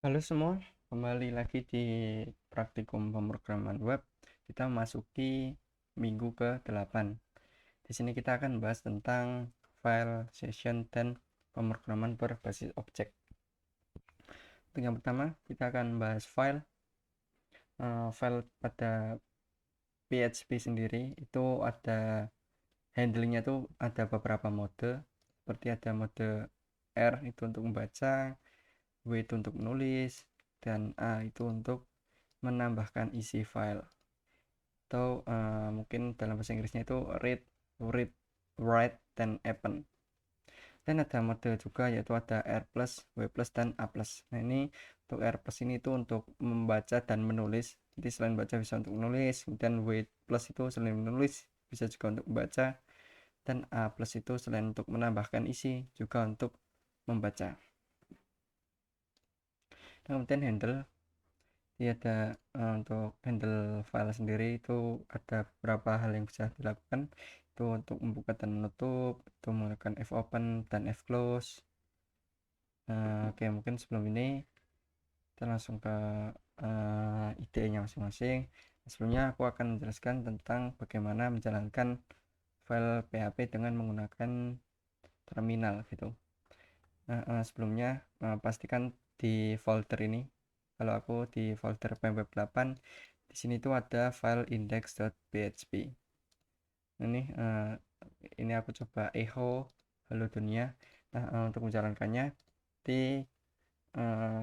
Halo semua, kembali lagi di praktikum pemrograman web. Kita memasuki minggu ke-8. Di sini kita akan bahas tentang file, session, dan pemrograman berbasis objek. Untuk yang pertama, kita akan bahas file. File pada PHP sendiri itu ada handlingnya tuh ada beberapa mode, seperti ada mode R itu untuk membaca, W itu untuk menulis, dan A itu untuk menambahkan isi file, atau mungkin dalam bahasa Inggrisnya itu read, write, dan append. Dan ada mode juga, yaitu ada R+, W+, dan A+. Nah, ini untuk R+ ini itu untuk membaca dan menulis. Jadi selain baca bisa untuk menulis, kemudian W+ itu selain menulis bisa juga untuk membaca, dan A+ itu selain untuk menambahkan isi juga untuk membaca. Nah, kemudian handle. Jadi ada untuk handle file sendiri itu ada beberapa hal yang bisa dilakukan, itu untuk membuka dan menutup, itu menggunakan fopen dan fclose. Oke, mungkin sebelum ini kita langsung ke ide-nya masing-masing. Sebelumnya aku akan menjelaskan tentang bagaimana menjalankan file PHP dengan menggunakan terminal gitu. Sebelumnya pastikan di folder ini, kalau aku di folder pweb 8, di sini tuh ada file index.php. Ini aku coba echo halo dunia. Nah, untuk menjalankannya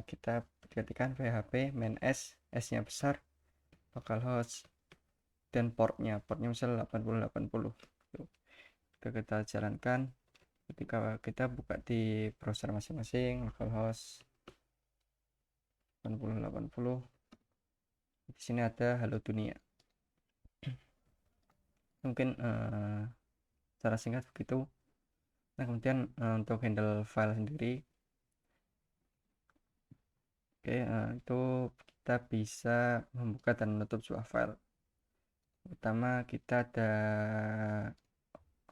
kita ketikkan php main s nya besar, localhost, dan portnya misal 8080. Kita jalankan. Ketika kita buka di browser masing-masing, localhost 8080, di sini ada halo dunia. Mungkin cara singkat begitu. Nah, kemudian untuk handle file sendiri, oke, itu kita bisa membuka dan menutup sebuah file. Pertama, kita ada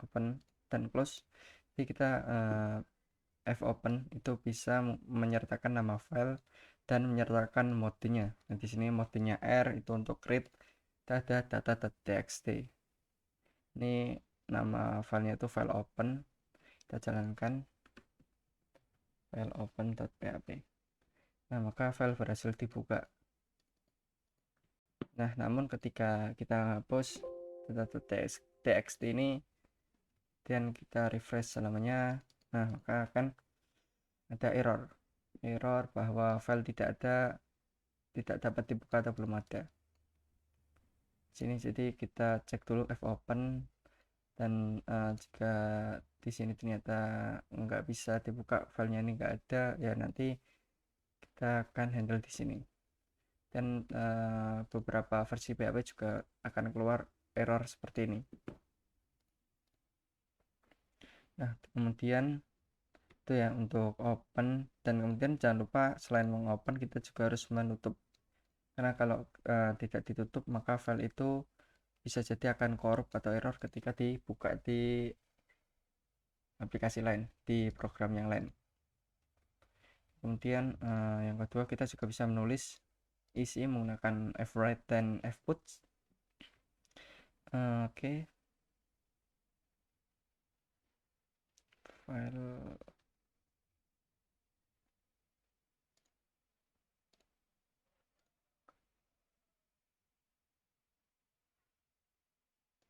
open dan close. Jadi kita fopen itu bisa menyertakan nama file dan menyertakan modenya. Nah, di sini modenya R itu untuk read. Kita ada data.txt. Ini nama filenya itu file open. Kita jalankan file open.php. Nah, maka file berhasil dibuka. Nah, namun ketika kita hapus data.txt ini dan kita refresh selamanya, nah maka akan ada error bahwa file tidak dapat dibuka atau belum ada. Sini jadi kita cek dulu fopen, dan jika di sini ternyata nggak bisa dibuka, filenya ini nggak ada, ya nanti kita akan handle di sini. Dan beberapa versi PHP juga akan keluar error seperti ini. Nah, kemudian itu ya untuk open, dan kemudian jangan lupa selain mengopen kita juga harus menutup, karena kalau tidak ditutup maka file itu bisa jadi akan korup atau error ketika dibuka di aplikasi lain, di program yang lain. Kemudian yang kedua, kita juga bisa menulis isi menggunakan fwrite dan fput. Oke, file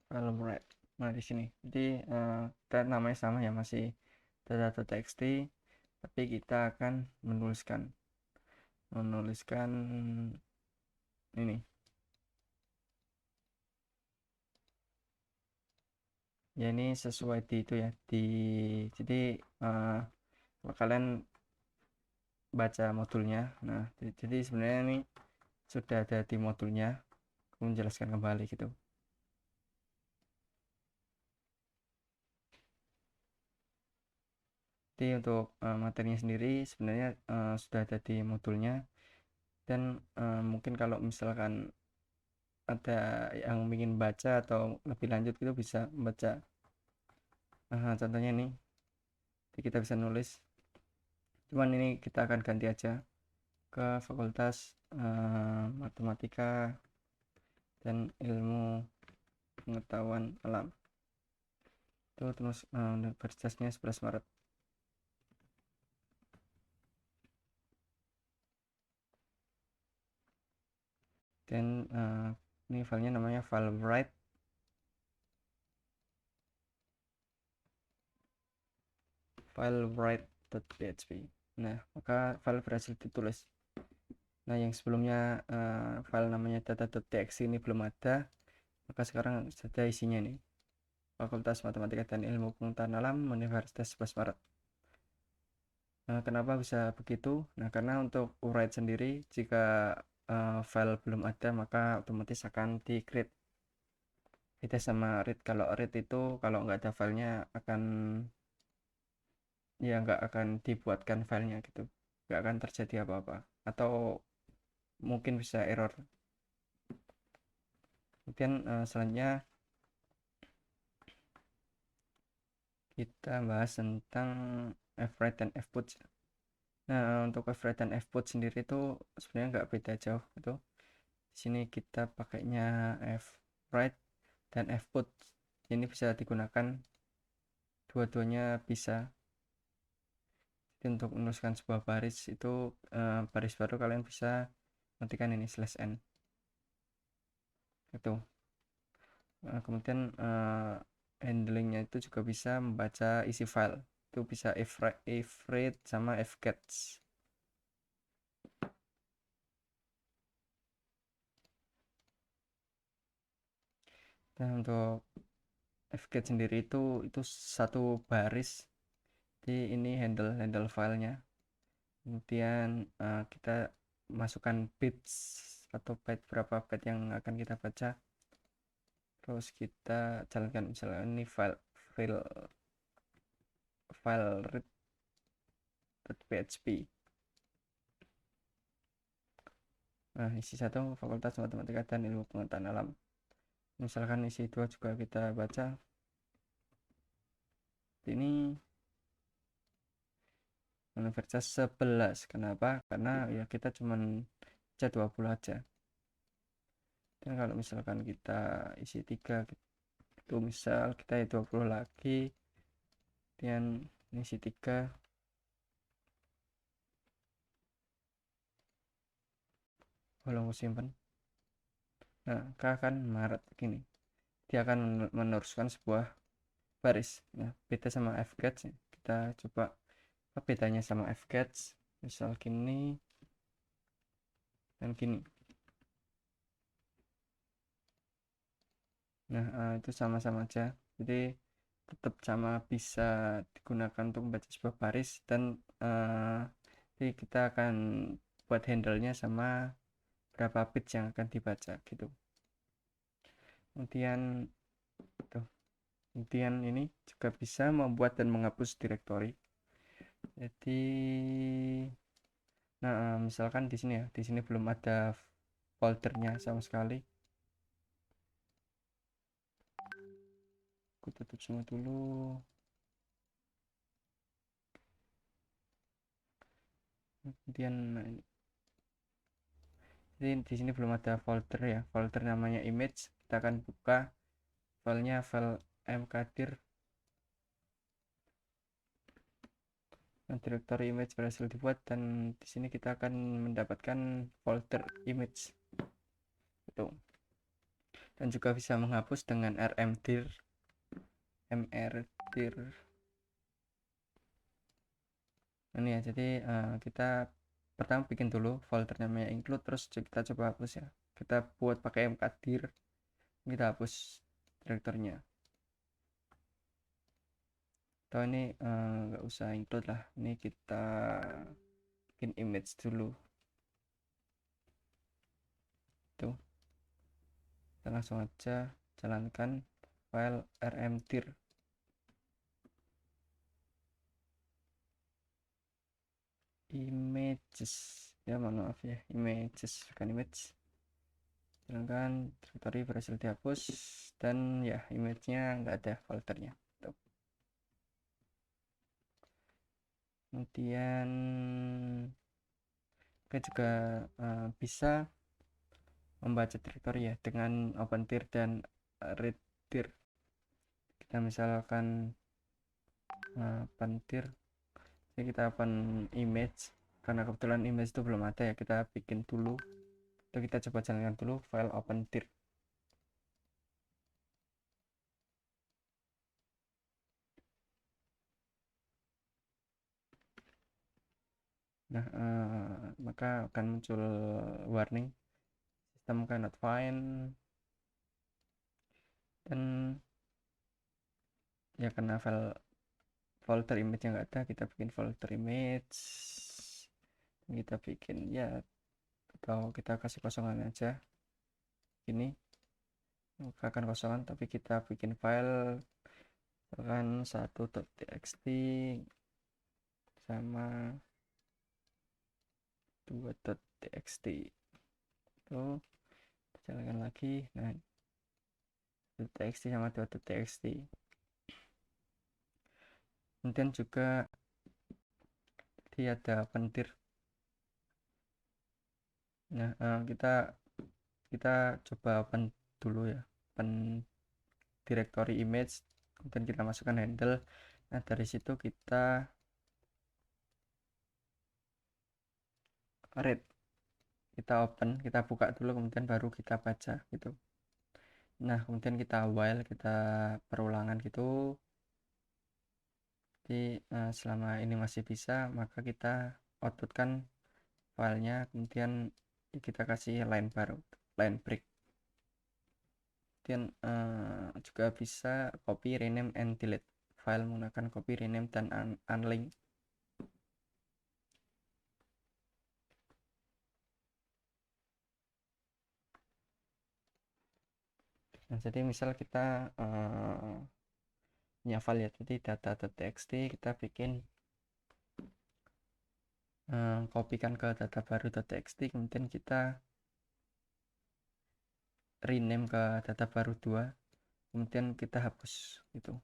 write. Nah, di sini jadi kita namanya sama ya, masih data.txt, tapi kita akan menuliskan ini. Ya, ini sesuai di itu ya, jadi kalau kalian baca modulnya, nah jadi sebenarnya ini sudah ada di modulnya, aku menjelaskan kembali gitu. Jadi untuk materinya sendiri sebenarnya sudah ada di modulnya, dan mungkin kalau misalkan ada yang ingin baca atau lebih lanjut itu bisa membaca. Contohnya ini, jadi kita bisa nulis, cuman ini kita akan ganti aja. ke Fakultas Matematika dan Ilmu Pengetahuan Alam. Itu terus universitasnya 11 Maret. Dan ini filenya namanya file write filewrite.php. Nah, maka file berhasil ditulis. Nah, yang sebelumnya file namanya data.txt ini belum ada, maka sekarang sudah isinya nih. Fakultas Matematika dan Ilmu Pengetahuan Alam, Universitas 11 Maret. Nah, kenapa bisa begitu? Nah, karena untuk write sendiri, jika file belum ada, maka otomatis akan di-create. Beda sama read. Kalau read itu, kalau nggak ada filenya, ya nggak akan dibuatkan filenya gitu, nggak akan terjadi apa-apa, atau mungkin bisa error. Kemudian selanjutnya kita bahas tentang fwrite dan fput. Nah, untuk fwrite dan fput sendiri itu sebenarnya nggak beda jauh gitu. Di sini kita pakainya fwrite dan fput. Ini bisa digunakan, dua-duanya bisa. Jadi untuk menuliskan sebuah baris itu baris baru, kalian bisa ketikkan ini /n itu. Kemudian handlingnya itu juga bisa membaca isi file, itu bisa if read sama if catch. Nah, untuk if catch sendiri itu satu baris, jadi ini handle filenya. Kemudian kita masukkan bits atau byte, berapa byte yang akan kita baca, terus kita jalankan. Misalnya ini file read.php. Nah, isi 1 Fakultas Matematika dan Ilmu Pengetahuan Alam. Misalkan isi 2 juga kita baca. Ini Universitas 11. Kenapa? Karena ya kita cuman baca 20 aja. Dan kalau misalkan kita isi 3 itu misal kita 20 lagi, kemudian isi 3, kalau simpan. Nah, K akan Maret gini. Dia akan meneruskan sebuah baris. Nah, beda sama fcatch. Kita coba apa bedanya sama fcatch. Misal gini dan gini. Nah, itu sama-sama aja. Jadi tetap sama, bisa digunakan untuk membaca sebuah baris, dan jadi kita akan buat handle-nya sama berapa bits yang akan dibaca gitu. Kemudian tuh, kemudian ini juga bisa membuat dan menghapus direktori. Jadi nah, misalkan di sini ya, di sini belum ada foldernya sama sekali. Aku tutup semua dulu. Kemudian jadi di sini belum ada folder ya, folder namanya image. Kita akan buka filenya, file mkdir. Nah, directory image berhasil dibuat, dan di sini kita akan mendapatkan folder image itu. Dan juga bisa menghapus dengan mrdir. Ini ya, jadi kita pertama bikin dulu folder namanya include, terus kita coba hapus ya. Kita buat pakai mkdir, kita hapus direkturnya. Atau ini nggak usah include lah, ini kita bikin image dulu tuh. Kita langsung aja jalankan file rmdir. Images ya, maaf ya, images bukan image. Jalankan, directory berhasil dihapus, dan ya image-nya nggak ada foldernya tuh. Kemudian Kita juga bisa membaca direktori ya dengan OpenTIR dan readTIR. Kita misalkan OpenTIR, jadi kita open image, karena kebetulan image itu belum ada ya, kita bikin dulu, atau kita coba jalankan dulu file OpenTIR. Nah, maka akan muncul warning system cannot find, dan ya karena file folder image yang nggak ada, kita bikin folder image, kita bikin ya, atau kita kasih kosongan aja ini, akan kosongan, tapi kita bikin file misalkan 1.txt sama 2.txt itu jalankan lagi. Nah, txt sama 2.txt. Kemudian juga dia ada pentir. Nah, kita coba open dulu ya, open directory image, kemudian kita masukkan handle. Nah, dari situ kita read, kita open, kita buka dulu, kemudian baru kita baca gitu. Nah, kemudian kita while, kita perulangan gitu. Jadi selama ini masih bisa, maka kita outputkan filenya, kemudian kita kasih line baru, line break. Kemudian juga bisa copy, rename, and delete file menggunakan copy, rename, dan unlink. Nah, jadi misal kita punya file ya, jadi data.txt, kita bikin kopikan ke data baru.txt, kemudian kita rename ke data baru 2, kemudian kita hapus gitu.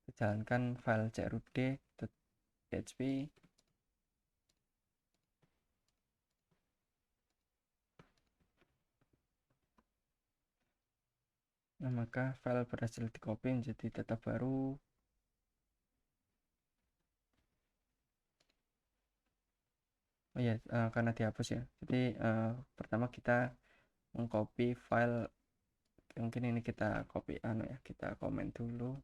Kita jalankan file crud.php. Nah, maka file berhasil di copy menjadi data baru. Oh ya, karena dihapus ya. Jadi pertama kita mengcopy file, mungkin ini kita copy ya, kita komen dulu.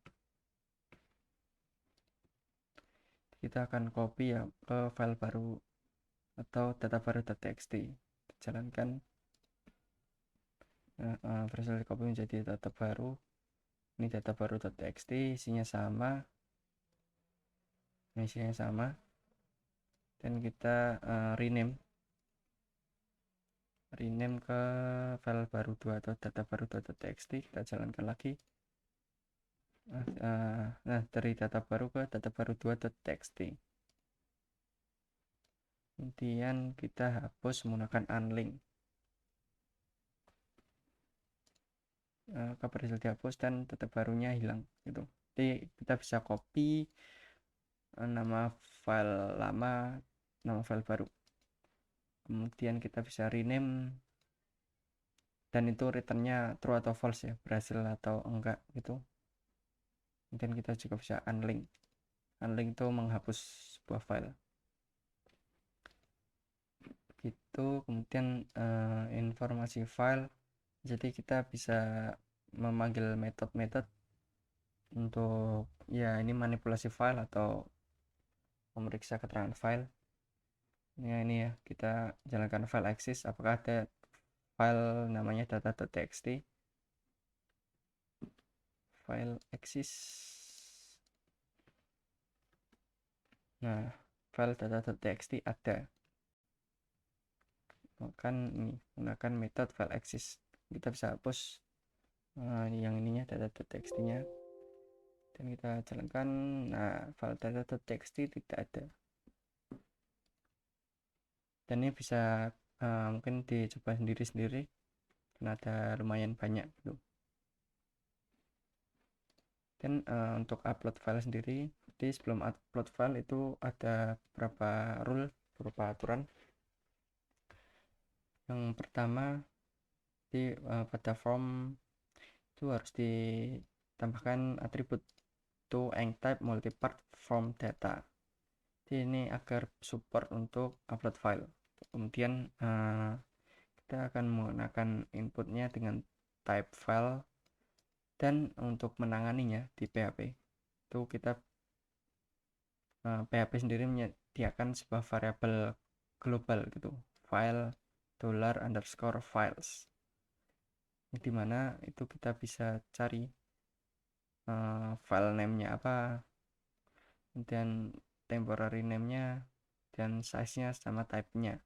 Kita akan copy ya ke file baru atau data baru.txt. Jalankan berhasil di copy menjadi data baru. Ini data baru.txt, isinya sama. Nah, isinya sama. Dan kita rename ke file baru 2 atau data baru.txt. Kita jalankan lagi. Nah, dari data baru ke data baru 2.txt. Kemudian kita hapus menggunakan unlink. Kabar hasil dihapus dan data barunya hilang gitu. Jadi kita bisa copy nama file lama, nama file baru. Kemudian kita bisa rename, dan itu returnnya true atau false ya, berhasil atau enggak gitu. Kemudian kita juga bisa unlink. Unlink itu menghapus sebuah file gitu. Kemudian informasi file, jadi kita bisa memanggil metode untuk ya ini manipulasi file atau memeriksa keterangan file. Ya, ini ya, kita jalankan file access, apakah ada file namanya data.txt, file access. Nah, file data.txt ada. Kan ini menggunakan metode file access, kita bisa hapus yang ininya data.txt nya, dan kita jalankan. Nah, file data.txt tidak ada, dan ini bisa mungkin dicoba sendiri karena ada lumayan banyak gitu. Dan untuk upload file sendiri, jadi sebelum upload file itu ada beberapa rule, beberapa aturan. Yang pertama pada form itu harus ditambahkan atribut to type multipart form data. Jadi ini agar support untuk upload file. Kemudian kita akan menggunakan inputnya dengan type file, dan untuk menanganinya di PHP itu kita PHP sendiri menyediakan sebuah variabel global gitu, file $_files, dimana itu kita bisa cari file name-nya apa, kemudian temporary name-nya, dan size-nya sama type-nya.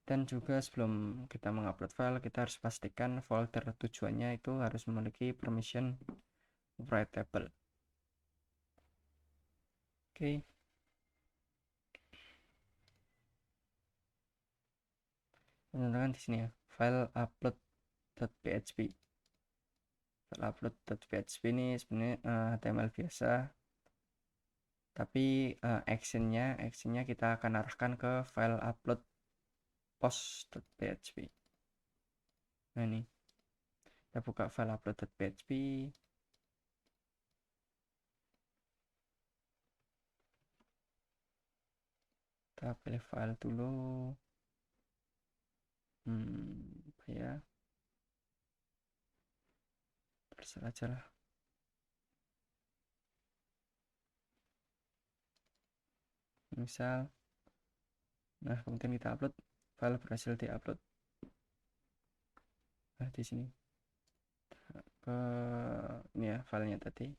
Dan juga sebelum kita mengupload file, kita harus pastikan folder tujuannya itu harus memiliki permission writable. Oke. Teman-teman di sini ya, file upload.php. File upload.php ini sebenarnya HTML biasa, tapi actionnya kita akan arahkan ke file upload post.php. Nah ini kita buka file upload.php, kita pilih file dulu, apa ya, terserah aja lah, misal. Nah kemudian kita upload, file berhasil diupload. Nah di sini ke ini ya filenya tadi.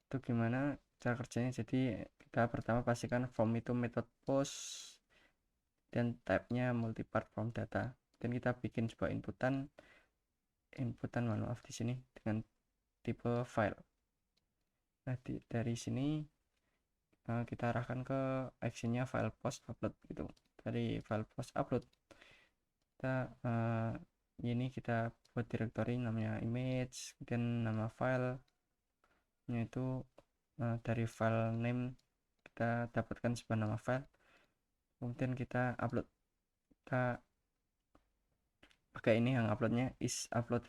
Itu gimana cara kerjanya? Jadi kita pertama pastikan form itu method post dan type-nya multipart form data, dan kita bikin sebuah inputan mohon maaf di sini dengan tipe file. Nah dari sini kita arahkan ke actionnya file post upload gitu. Dari file post upload kita ini kita buat directory namanya image, kemudian nama file yaitu dari file name kita dapatkan sebuah nama file, kemudian kita upload. Kita pakai ini yang uploadnya is upload,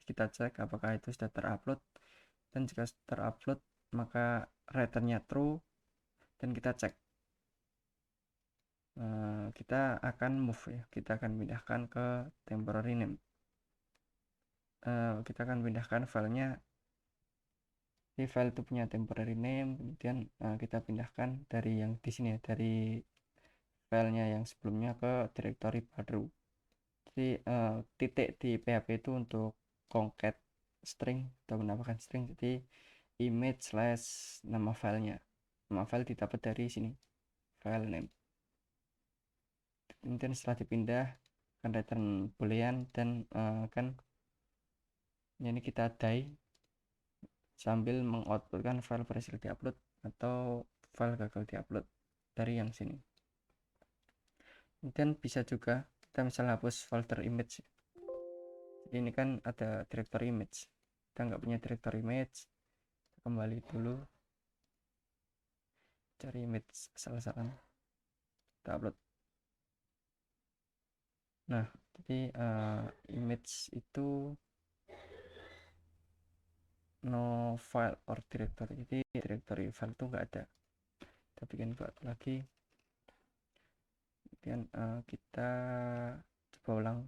kita cek apakah itu sudah terupload, dan jika terupload maka returnnya true, dan kita cek. Kita akan move ya, kita akan pindahkan ke temporary name. Kita akan pindahkan filenya, di file itu punya temporary name, kemudian kita pindahkan dari yang di sini ya, dari filenya yang sebelumnya ke directory baru. Jadi titik di PHP itu untuk concat string atau menambahkan string. Jadi image slash nama filenya, nama file didapat dari sini, file name. Kemudian setelah dipindah akan return boolean, dan kan ini kita die sambil mengoutputkan file berhasil diupload atau file gagal diupload dari yang sini. Kemudian bisa juga kita misalnya hapus folder image. Jadi ini kan ada directory image, kita nggak punya directory image, kita kembali dulu cari image asal-asalan, kita upload. Nah jadi image itu no file or directory, jadi directory file itu nggak ada. Kita bikin baru lagi, kemudian kita coba ulang.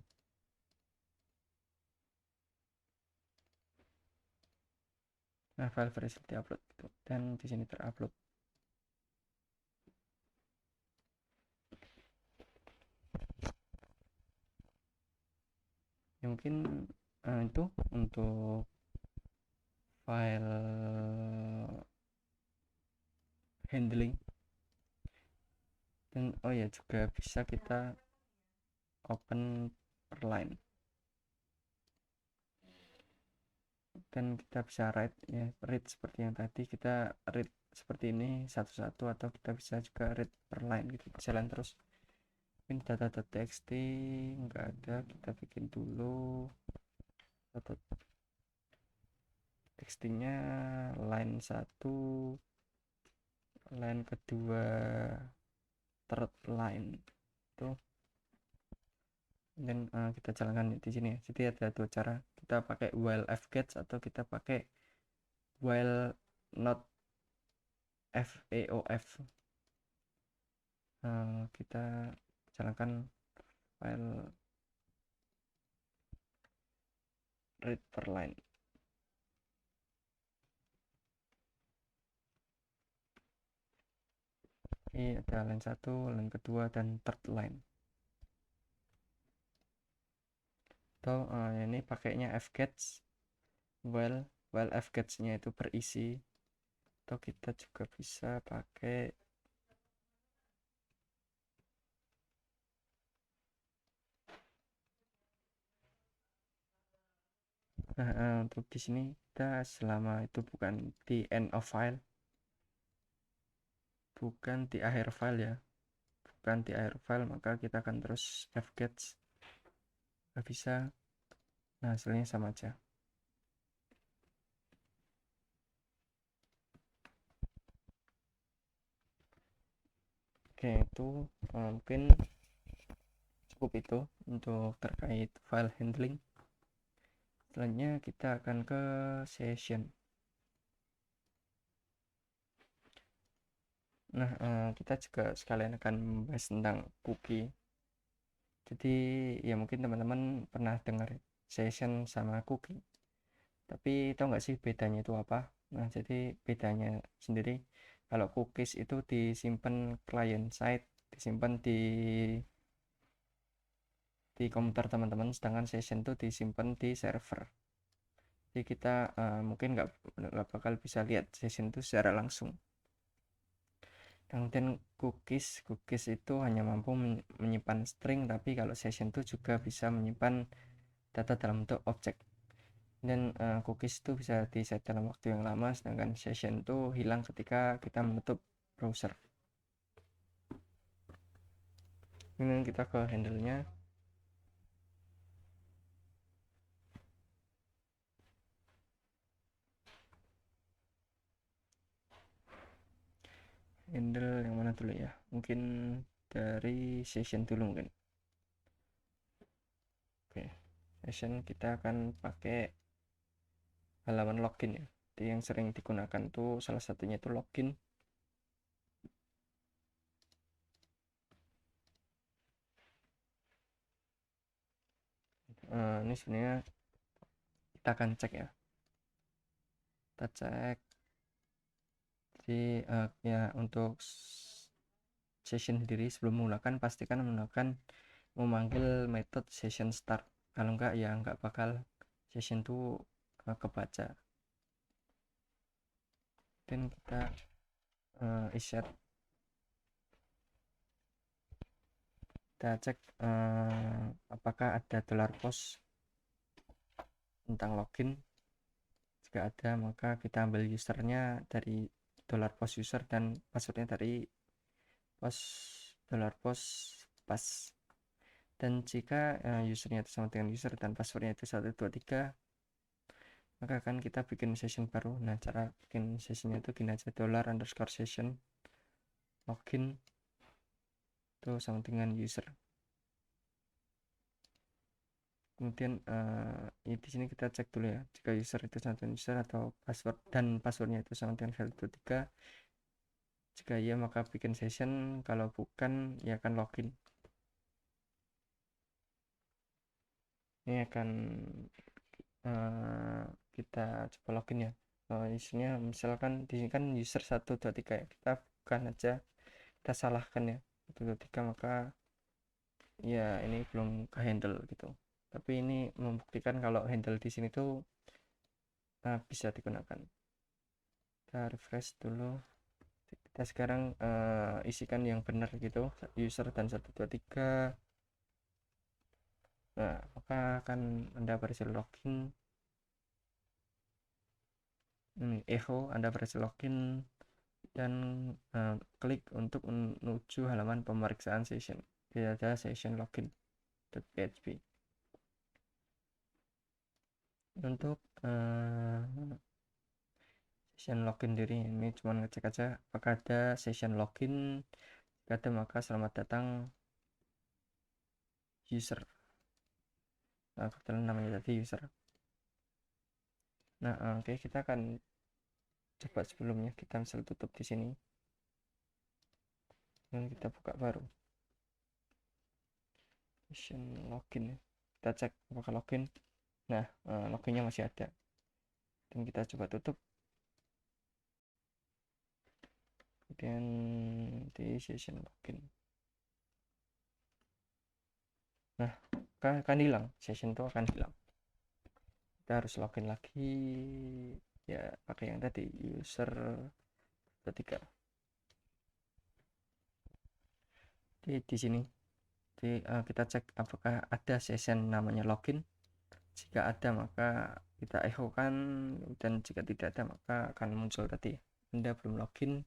Nah file berhasil diupload gitu, dan di sini terupload. Ya mungkin itu untuk file handling. Dan oh ya, juga bisa kita open per line, dan kita bisa read seperti yang tadi, kita read seperti ini satu-satu, atau kita bisa juga read per line gitu, jalan terus. Ini data.txt nggak ada, kita bikin dulu txt nya line 1, line kedua third line itu. Dan kita jalankan di sini ya. Jadi ada dua cara, kita pakai while fgets atau kita pakai while not faof. Kita jalankan file read per line. Ini ada line 1, line kedua, dan third line. Atau ini pakainya fgets while fgets nya itu berisi, atau kita juga bisa pakai untuk di sini kita selama itu bukan di end of file, bukan di akhir file ya, bukan di akhir file, maka kita akan terus fgets, nggak bisa. Nah, hasilnya sama aja. Oke, itu mungkin cukup itu untuk terkait file handling. Selanjutnya kita akan ke session. Nah, kita juga sekalian akan membahas tentang cookie. Jadi ya mungkin teman-teman pernah dengar session sama cookie, tapi tahu nggak sih bedanya itu apa? Nah, jadi bedanya sendiri, kalau cookies itu disimpan client side, disimpan di komputer teman-teman, sedangkan session itu disimpan di server. Jadi kita mungkin nggak bakal bisa lihat session itu secara langsung. Kemudian cookies itu hanya mampu menyimpan string, tapi kalau session itu juga bisa menyimpan data dalam bentuk objek. Dan cookies itu bisa di set dalam waktu yang lama, sedangkan session itu hilang ketika kita menutup browser. Kemudian kita ke handle-nya. Handle yang mana dulu ya? Mungkin dari session dulu mungkin. Oke, session kita akan pakai halaman login ya. Jadi yang sering digunakan tuh salah satunya itu login. Ini sebenarnya kita akan cek ya. Kita cek. Jadi ya untuk session sendiri sebelum menggunakan pastikan menggunakan memanggil metode session start. Kalau enggak ya enggak bakal session itu kebaca. Dan kita insert, kita cek apakah ada $post tentang login. Jika ada, maka kita ambil usernya dari $post user dan passwordnya dari $post pas. Dan jika usernya itu sama dengan user dan passwordnya itu 123, maka akan kita bikin session baru. Nah, cara bikin sessionnya itu gini aja, $_session login itu sama dengan user. Kemudian di sini kita cek dulu ya, jika user itu sama dengan user atau password dan passwordnya itu sama dengan 123. Jika iya maka bikin session, kalau bukan ya akan login. Ini akan kita coba login ya. Isinya misalkan di sini kan user 123 ya, kita bukan aja, kita salahkan ya 123, maka ya ini belum ke handle gitu. Tapi ini membuktikan kalau handle di sini tuh bisa digunakan. Kita refresh dulu. Kita sekarang isikan yang benar gitu, user dan 123. Nah, maka akan Anda berhasil login. Echo Anda berhasil login dan klik untuk menuju halaman pemeriksaan session. Tidak ada session login.php. Untuk session login diri ini cuma ngecek aja apakah ada session login. ada, maka selamat datang user. Nah, kebetulan namanya tadi user. Nah, oke, kita akan coba sebelumnya kita misal tutup di sini dan kita buka baru session login ya. Kita cek apakah login. Nah, loginnya masih ada dan kita coba tutup. Kemudian di session login, nah akan hilang, session itu akan hilang. Kita harus login lagi ya, pakai yang tadi user ketiga. Di sini kita cek apakah ada session namanya login. Jika ada maka kita echo kan, dan jika tidak ada maka akan muncul tadi Anda belum login,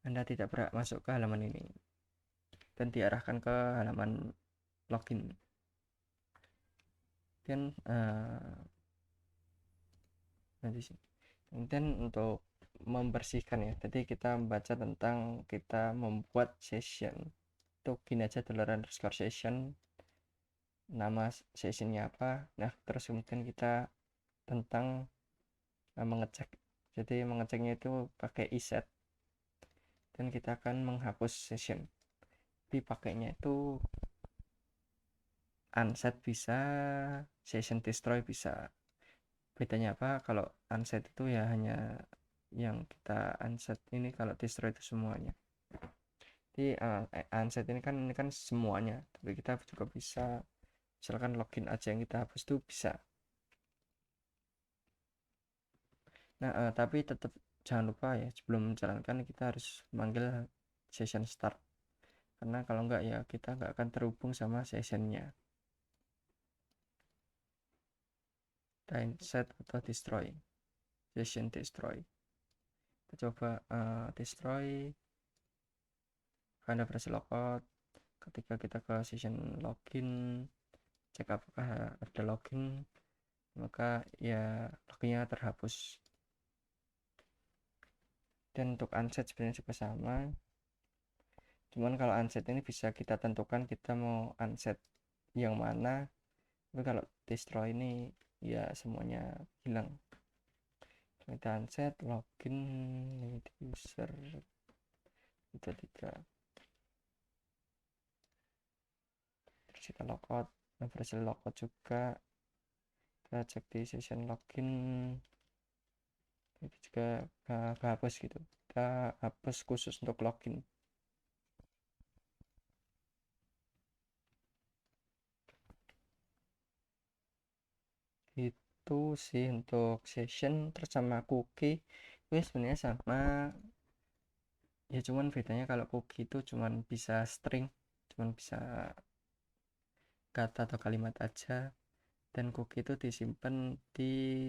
Anda tidak berhak masuk ke halaman ini, dan diarahkan ke halaman login. Dan kemudian untuk membersihkan ya, tadi kita membaca tentang kita membuat session itu gini aja, $_session, nama sessionnya apa. Nah terus kemudian kita tentang mengecek, jadi mengeceknya itu pakai iset, dan kita akan menghapus session. Dipakainya itu unset bisa, session destroy bisa. Bedanya apa? Kalau unset itu ya hanya yang kita unset, ini kalau destroy itu semuanya. Jadi unset ini kan semuanya, tapi kita juga bisa misalkan login aja yang kita hapus itu bisa. Nah tapi tetap jangan lupa ya, sebelum menjalankan kita harus manggil session start, karena kalau enggak ya kita enggak akan terhubung sama sessionnya. Set atau destroy, session destroy. Kita coba destroy, Anda berhasil logout. Ketika kita ke session login, cek apakah ada login, maka ya loginnya terhapus. Dan untuk unset sebenarnya juga sama, cuman kalau unset ini bisa kita tentukan kita mau unset yang mana, tapi kalau destroy ini ya semuanya hilang. Kita unset login user itu 3, terus kita logout. Nah berhasil logout juga, kita cek di session login itu juga kehapus gitu, kita hapus khusus untuk login. Itu sih untuk session. Terus sama cookie itu sebenarnya sama ya, cuman bedanya kalau cookie itu cuman bisa string, cuman bisa kata atau kalimat aja, dan cookie itu disimpan di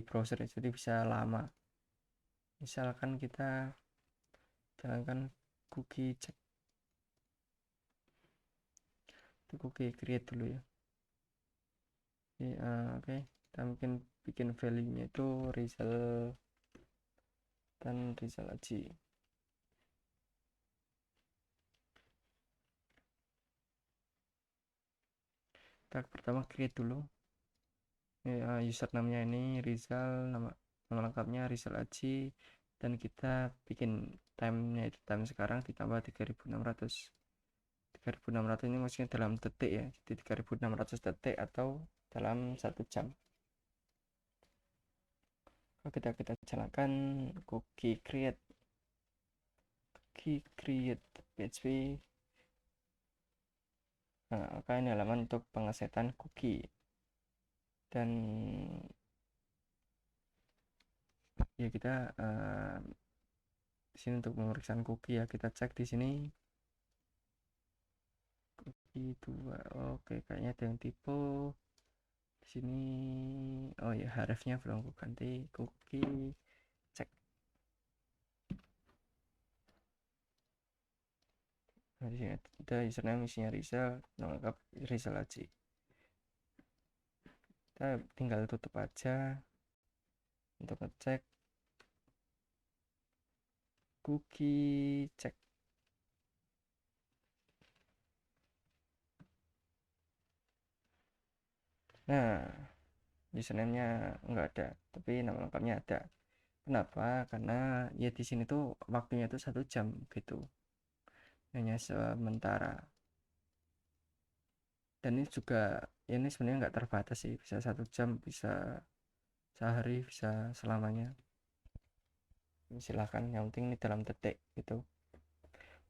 browser, jadi bisa lama. Misalkan kita jalankan cookie check, itu cookie create dulu ya. Oke, kita mungkin bikin value nya itu Rizal dan Rizal Aji. Kita pertama create dulu username-nya ini Rizal, nama lengkapnya Rizal Aji, dan kita bikin time-nya itu time sekarang ditambah 3600. 3600 ini maksudnya dalam detik ya, jadi 3600 detik atau dalam 1 jam. Kalau kita jalankan cookie create PHP. Nah, ini halaman untuk pengesetan cookie, dan ya kita di sini untuk pemeriksaan cookie ya, kita cek di sini cookie 2. Oke, kayaknya ada yang tipe di sini. Oh ya, hrefnya belum aku ganti. Cookie cek. Nah, di sini ada username isinya Rizal, nama lengkap Rizal Aji. Kita tinggal tutup aja untuk ngecek cookie cek. Nah, username-nya nggak ada, tapi nama lengkapnya ada. Kenapa? Karena ya di sini tuh waktunya tuh 1 jam gitu, hanya sementara. Dan ini juga ini sebenarnya nggak terbatas sih, bisa 1 jam, bisa sehari, bisa selamanya. Silahkan, yang penting ini dalam detik gitu.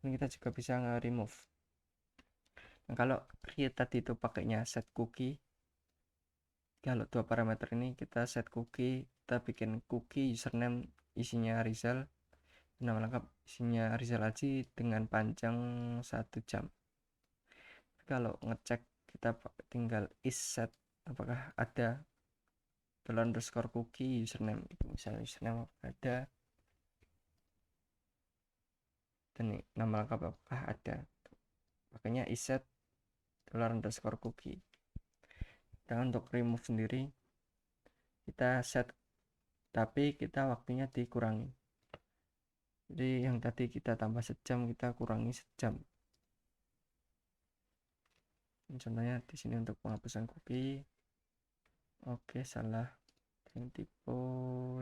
Ini kita juga bisa nge-remove. Nah, kalau create tadi itu pakainya set cookie. Kalau dua parameter ini kita set cookie, kita bikin cookie username isinya Rizal, nama lengkap isinya Rizal Haji dengan panjang 1 jam. Kalau ngecek kita tinggal is set apakah ada $_cookie username, misalnya username ada, dan nama lengkap apakah ada, makanya is set $_cookie. Dan untuk remove sendiri kita set, tapi kita waktunya dikurangi. Jadi yang tadi kita tambah sejam, kita kurangi sejam. Contohnya di sini untuk penghapusan cookie. Oke, salah, yang tipe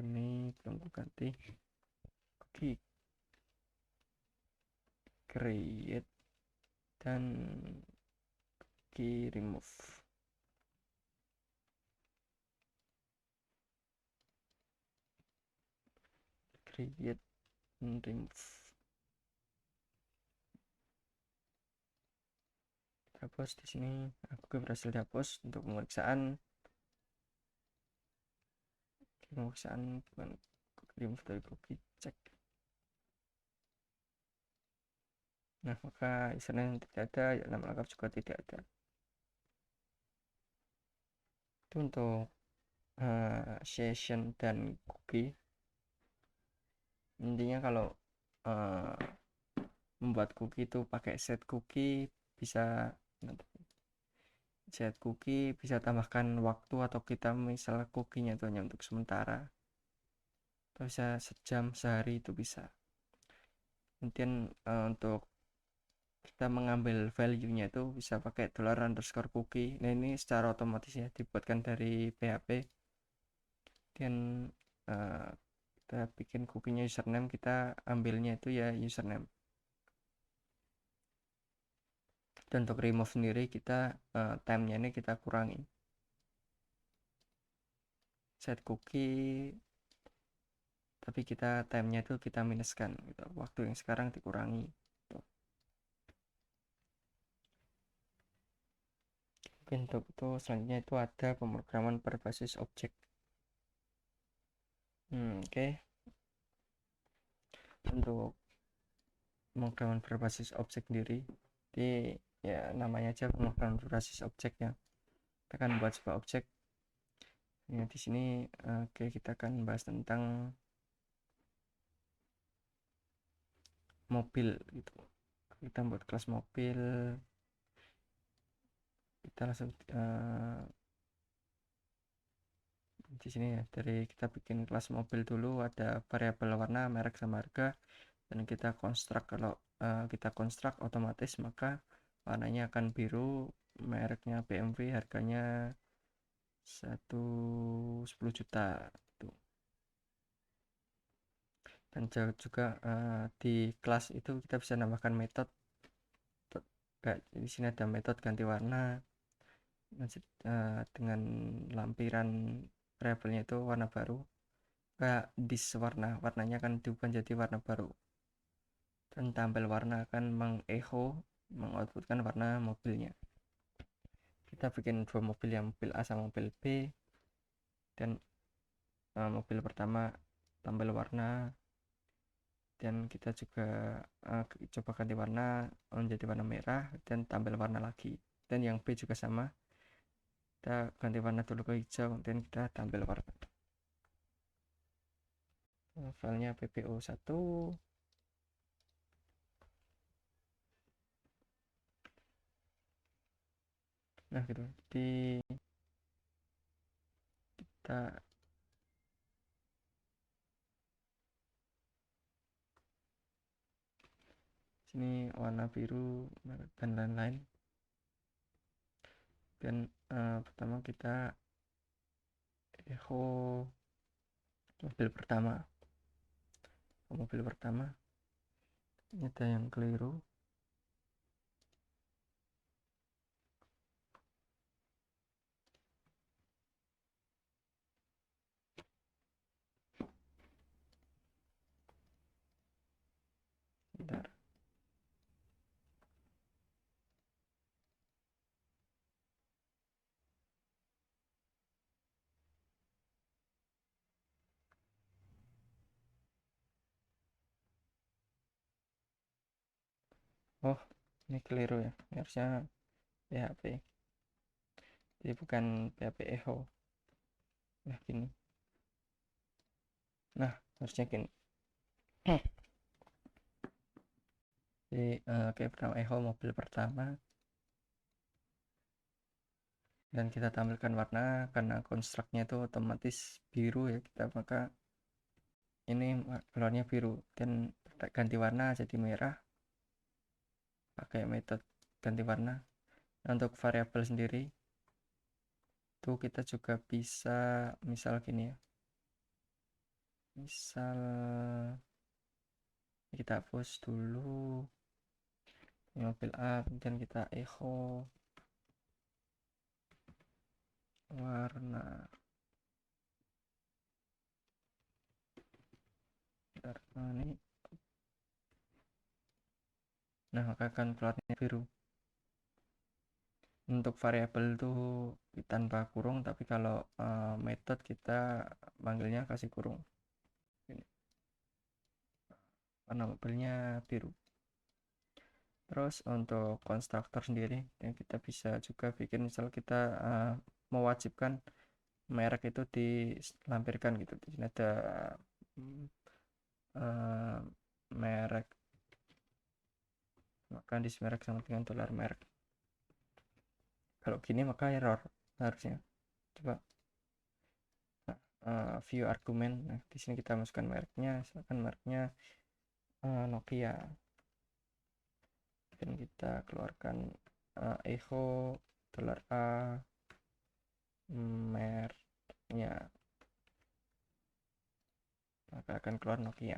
ini belum ganti. Cookie create dan cookie remove. Create and remove. Hapus di sini. Aku berhasil dihapus untuk pemeriksaan bukan remove dari cookie, cek. Nah, maka username tidak ada, ya, nama lengkap juga tidak ada. Itu untuk session dan cookie. Intinya kalau membuat cookie itu pakai set cookie, bisa tambahkan waktu, atau kita misal cookienya itu hanya untuk sementara, atau bisa sejam, sehari, itu bisa. Kemudian untuk kita mengambil value-nya itu bisa pakai $_cookie. Nah, ini secara otomatis ya dibuatkan dari PHP. Dan kita bikin cookie-nya username, kita ambilnya itu ya username. Dan untuk remove sendiri kita time-nya ini kita kurangi. Set cookie, tapi kita time-nya itu kita minuskan gitu. Waktu yang sekarang dikurangi. Oke, untuk itu selanjutnya itu ada pemrograman berbasis objek. Oke. Untuk pemrograman berbasis objek sendiri, jadi ya namanya aja pemrograman berbasis objek ya. Kita akan buat sebuah objek. Ya, di sini oke, kita akan bahas tentang mobil gitu. Kita buat kelas mobil. Kita langsung di sini ya, dari kita bikin kelas mobil dulu, ada variabel warna, merek, sama harga, dan kita konstruk. Kalau kita konstruk otomatis maka warnanya akan biru, mereknya BMW, harganya 10 juta tuh. Dan juga di kelas itu kita bisa nambahkan metode. Kayak di sini ada metode ganti warna dengan lampiran variabelnya itu warna baru. Kayak dis warnanya akan diubah jadi warna baru. Dan tampil warna akan mengoutputkan warna mobilnya. Kita bikin dua mobil, yang mobil A sama mobil B. Dan mobil pertama tampil warna, dan kita juga coba ganti warna menjadi warna merah dan tampil warna lagi. Dan yang B juga sama, kita ganti warna dulu ke hijau dan kita tampil warna. Filenya ppo1. Nah gitu, di kita sini warna biru dan lain-lain. Dan pertama kita echo mobil pertama ini ada yang keliru. Bentar. Oh, ini keliru ya, harusnya PHP, jadi bukan PHP echo. Nah gini, nah harusnya gini. Jadi kayak pertama echo mobil pertama, dan kita tampilkan warna karena konstruknya itu otomatis biru ya, kita maka ini keluarnya biru, dan ganti warna jadi merah pakai metode ganti warna. Nah, untuk variabel sendiri itu kita juga bisa misal gini ya, misal kita hapus dulu mobil A, kemudian kita echo warna. Bentar, ini nah maka akan keluarnya biru. Untuk variabel itu tanpa kurung, tapi kalau metode kita panggilnya kasih kurung. Ini warna mobilnya biru. Terus untuk konstruktor sendiri yang kita bisa juga bikin, misal kita mewajibkan merek itu dilampirkan gitu. Di sini ada merek, maka di merek sama dengan dolar merek. Kalau gini maka error harusnya. Coba view argumen. Nah, di sini kita masukkan mereknya, misalkan mereknya Nokia. Dan kita keluarkan echo dolar A mereknya, maka akan keluar Nokia.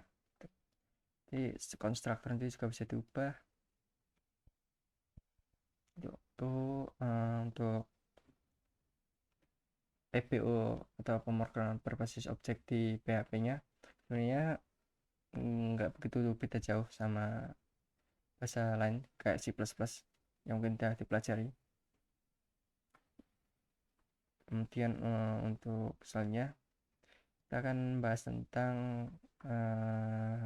Jadi konstruktor itu juga bisa diubah. Untuk PBO atau pemrograman berbasis objek di PHP-nya sebenarnya nggak begitu beda jauh sama bahasa lain kayak C++ yang mungkin sudah dipelajari. Kemudian untuk misalnya kita akan bahas tentang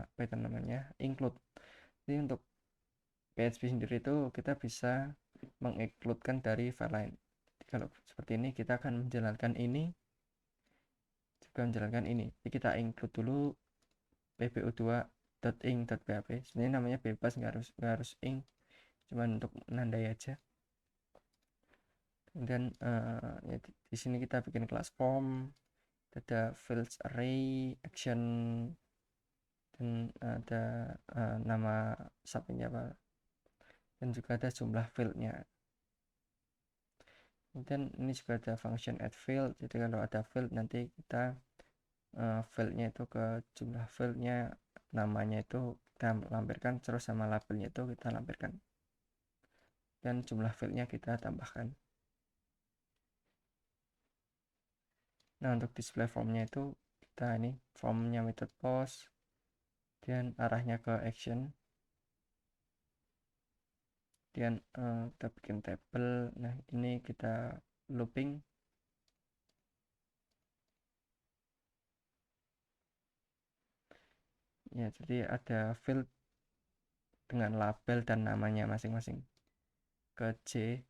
apa itu namanya, include. Jadi untuk PHP sendiri itu kita bisa mengincludekan dari file lain. Jadi kalau seperti ini kita akan menjalankan ini juga menjalankan ini. Jadi kita include dulu pbo2.ing.php. Sebenarnya namanya bebas, nggak harus ing, cuman untuk menandai aja. Kemudian ya di sini kita bikin kelas form, ada fields array, action, dan ada nama subnya apa, dan juga ada jumlah fieldnya. Kemudian ini juga ada function add field. Jadi kalau ada field nanti kita fieldnya itu ke jumlah fieldnya, namanya itu kita lampirkan, terus sama labelnya itu kita lampirkan, dan jumlah fieldnya kita tambahkan. Nah untuk display formnya itu kita ini formnya method post dan arahnya ke action, dan kita bikin table. Nah ini kita looping. Ya jadi ada field dengan label dan namanya masing-masing. Ke C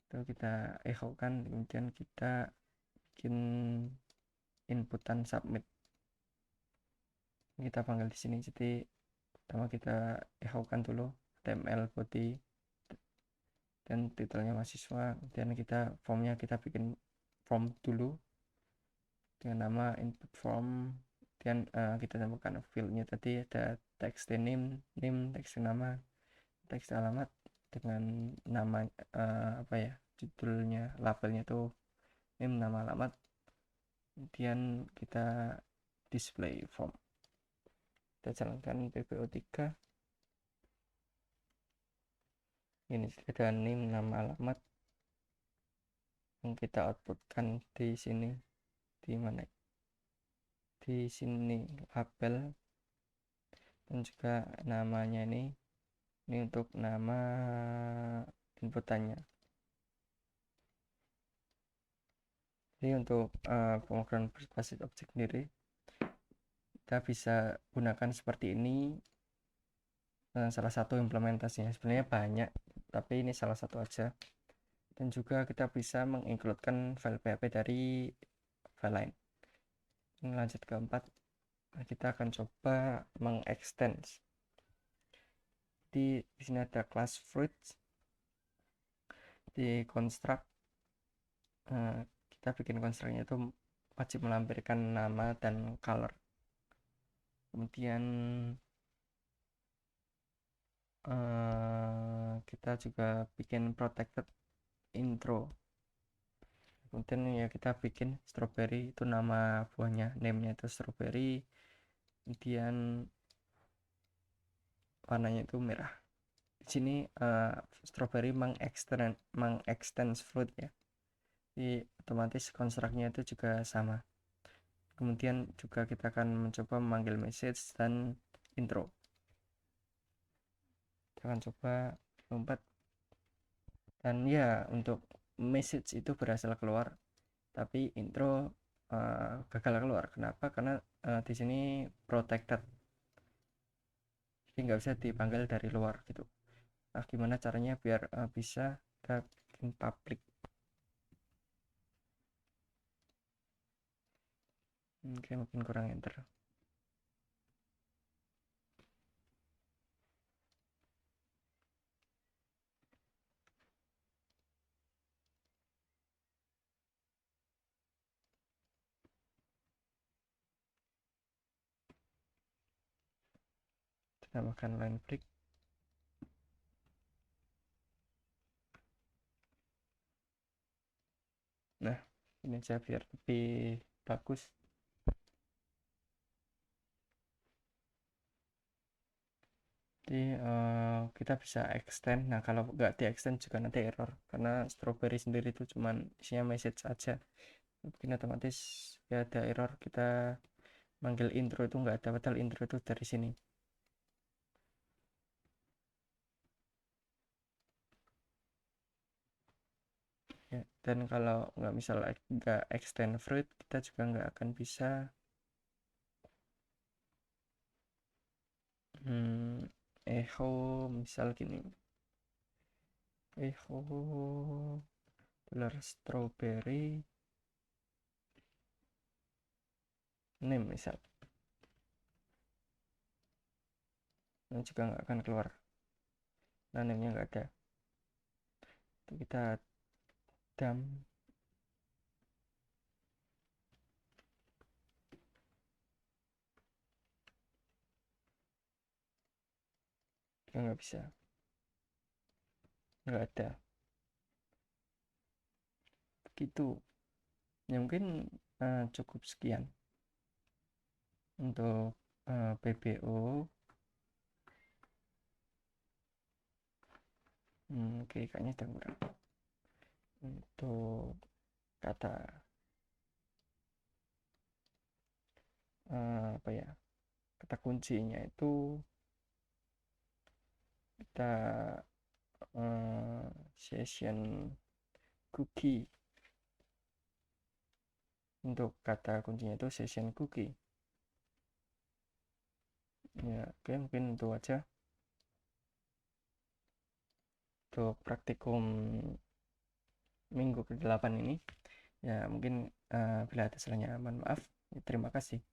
itu kita echo kan, kemudian kita bikin inputan submit, kita panggil di sini. Jadi pertama kita echo kan dulu HTML body dan titelnya mahasiswa, dan kita formnya kita bikin form dulu dengan nama input form, dan kita tambahkan fieldnya tadi ada text name text nama, teks alamat dengan nama apa ya, judulnya, labelnya tuh name, nama alamat, kemudian kita display form, kita jalankan PPO3. Ini ada name, nama alamat yang kita outputkan di sini, di mana, di sini label, dan juga namanya ini untuk nama inputannya. Jadi untuk pemrograman berbasis objek sendiri kita bisa gunakan seperti ini. Salah satu implementasinya, sebenarnya banyak tapi ini salah satu aja. Dan juga kita bisa mengincludekan file PHP dari file lain. Ini lanjut ke 4. Nah, kita akan coba mengextend. Di sini ada class fruits, di construct kita bikin constructnya itu wajib melampirkan nama dan color. Kemudian kita juga bikin protected intro. Kemudian ya kita bikin strawberry, itu nama buahnya, namenya itu strawberry, kemudian warnanya itu merah. Di sini strawberry mengextend fruit ya, jadi otomatis konstruknya itu juga sama. Kemudian juga kita akan mencoba memanggil message dan intro. Kita akan coba lompat, dan ya untuk message itu berhasil keluar, tapi intro gagal keluar. Kenapa? Karena di sini protected, jadi nggak bisa dipanggil dari luar gitu. Nah, gimana caranya biar bisa kita bikin public? Oke, mungkin kurang enter. Tambahkan line break. Nah, ini aja biar lebih bagus. Jadi kita bisa extend. Nah, kalau nggak di extend juga nanti error, karena strawberry sendiri itu cuman isinya message aja. Mungkin otomatis ya ada error, kita manggil intro itu nggak ada, padahal intro itu dari sini. Ya, dan kalau nggak nggak extend fruit, kita juga nggak akan bisa echo, misal gini, echo $strawberry name misal, ini juga nggak akan keluar, nah name nya nggak ada. Itu kita dump, juga nggak bisa, nggak ada. Begitu ya, mungkin cukup sekian untuk PBO. Oke, kayaknya ada kurang. Untuk kata apa ya, kata kuncinya itu kita session cookie. Untuk kata kuncinya itu session cookie ya. Oke, mungkin itu aja untuk praktikum minggu ke-8 ini ya. Mungkin bila ada salahnya mohon maaf. Terima kasih.